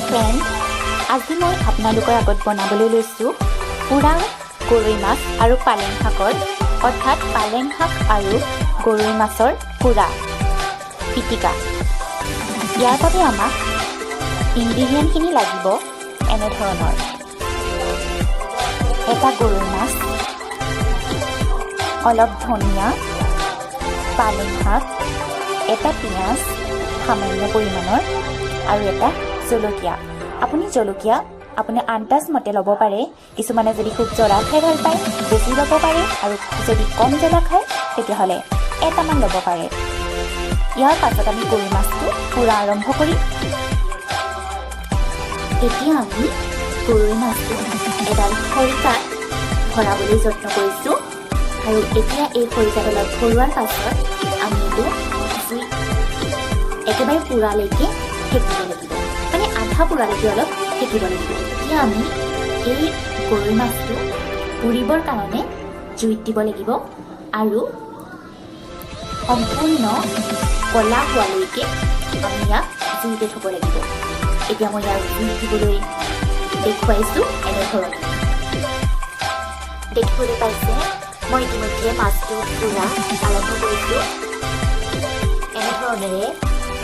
Friend, আজি মই আপোনালোকৰ আগত বনাবলৈ লৈছোঁ পুৰা গৰৈ মাছ আৰু পালেং শাকৰ, অৰ্থাৎ পালেং শাক আৰু গৰৈ মাছৰ পুৰা পিটিকা। ইয়াৰ বাবে আমাক ইনগ্ৰিডিয়েণ্টখিনি লাগিব এনেধৰণৰ: এটা গৰৈ মাছ, অলপ ধনিয়া, পালেং শাক, এটা পিঁয়াজ সামান্য পৰিমাণৰ আৰু এটা জলকীয়া। আপুনি জলকীয়া আপুনি আন্দাজ মতে ল'ব পাৰে। কিছুমানে যদি খুব জ্বলা খাই ভাল পায় বেছি ল'ব পাৰে, আৰু যদি কম জ্বলা খায় তেতিয়াহ'লে এটামান ল'ব পাৰে। ইয়াৰ পাছত আমি গৰৈ মাছটো পুৰা আৰম্ভ কৰিম। এতিয়া আমি গৰৈ মাছটো এডাল খৰিকাত ভৰাবলৈ যত্ন কৰিছোঁ, আৰু এতিয়া এই খৰিকাডালত ভৰোৱাৰ পাছত আমি এইটো জুই একেবাৰে পুৰালৈকে সেকিব লাগিব, মানে আধা পুৰালৈকে অলপ সেকিব লাগিব। এতিয়া আমি এই গৰৈ মাছটো পুৰিবৰ কাৰণে জুইত দিব লাগিব, আৰু সম্পূৰ্ণ ক'লা হোৱালৈকে আমি ইয়াক জুইতে থ'ব লাগিব। এতিয়া মই ইয়াক জুইত দিবলৈ দেখুৱাইছোঁ এনেধৰণে। দেখিবলৈ পাইছে মই ইতিমধ্যে মাছটো পুৰা আৰম্ভ কৰিছোঁ। এনেধৰণেৰে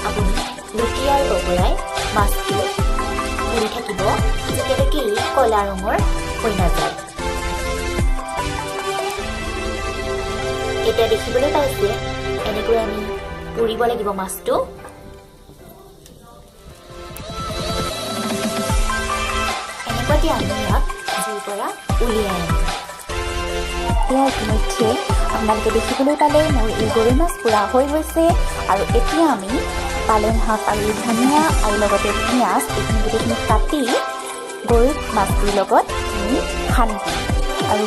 আপুনি লুটিয়াই বগৰাই মাছটো পুৰি থাকিব যেতিয়ালৈকে ই ক'লা ৰঙৰ হৈ নাযায়। এতিয়া দেখিবলৈ পাইছে এনেকৈ আমি পুৰিব লাগিব মাছটো। এনেকুৱাতে আমি ইয়াক জুইৰ পৰা উলিয়াই আনিম। এয়া ইতিমধ্যে আপোনালোকে দেখিবলৈ পালে মোৰ এই গৰৈ মাছ পুৰা হৈ গৈছে, আৰু এতিয়া আমি পালেং শাক আৰু ধনিয়া আৰু লগতে পিঁয়াজ এইখিনি গোটেইখিনি কাটি গৰৈ মাছটোৰ লগত আমি সানি দিম। আৰু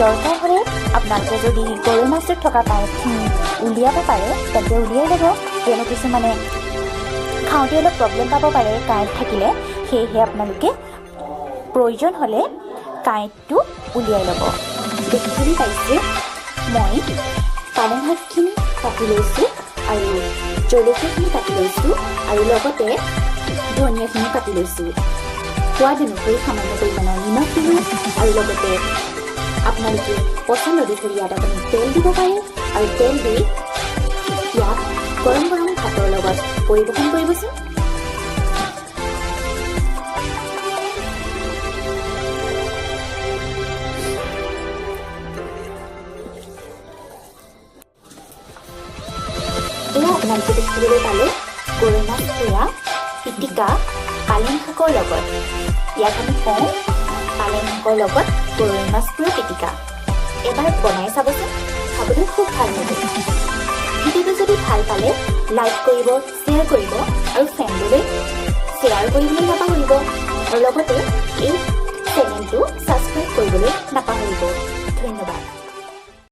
দৰকাৰ হ'লে আপোনালোকে যদি গৰৈ মাছটোত থকা কাঁইটখিনি উলিয়াব পাৰে তেন্তে উলিয়াই ল'ব, কিয়নো কিছুমানে খাওঁতে অলপ প্ৰব্লেম পাব পাৰে কাঁইট থাকিলে। সেয়েহে আপোনালোকে প্ৰয়োজন হ'লে কাঁইটটো উলিয়াই ল'ব। দেখিবলৈ পাইছে মই পালেং শাকখিনি কাটি লৈছোঁ, আৰু জলকীয়াখিনি কাটি লৈছোঁ, আৰু লগতে ধনিয়াখিনি কাটি লৈছোঁ। সোৱাদ অনুসৰি সামান্য পৰিমাণৰ নিমখ দিলোঁ, আৰু লগতে আপোনালোকে পচন্দ অনুসৰি ইয়াত আপুনি তেল দিব পাৰে, আৰু তেল দি ইয়াক গৰম গৰম ভাতৰ লগত পৰিৱেশন কৰিবচোন। এয়া আপোনালোকে দেখিবলৈ পালে গৰৈ মাছ পুৰা পিটিকা পালেং শাকৰ লগত। ইয়াক আমি কওঁ পালেং শাকৰ লগত গৰৈ মাছ পুৰা পিটিকা। এবাৰ বনাই চাবচোন, খাবলৈ খুব ভাল লাগে। ভিডিঅ'টো যদি ভাল পালে লাইক কৰিব, শ্বেয়াৰ কৰিব, আৰু ফ্ৰেণ্ডলৈ শ্বেয়াৰ কৰিবলৈ নাপাহৰিব, আৰু লগতে এই চেনেলটো ছাবস্ক্ৰাইব কৰিবলৈ নাপাহৰিব। ধন্যবাদ।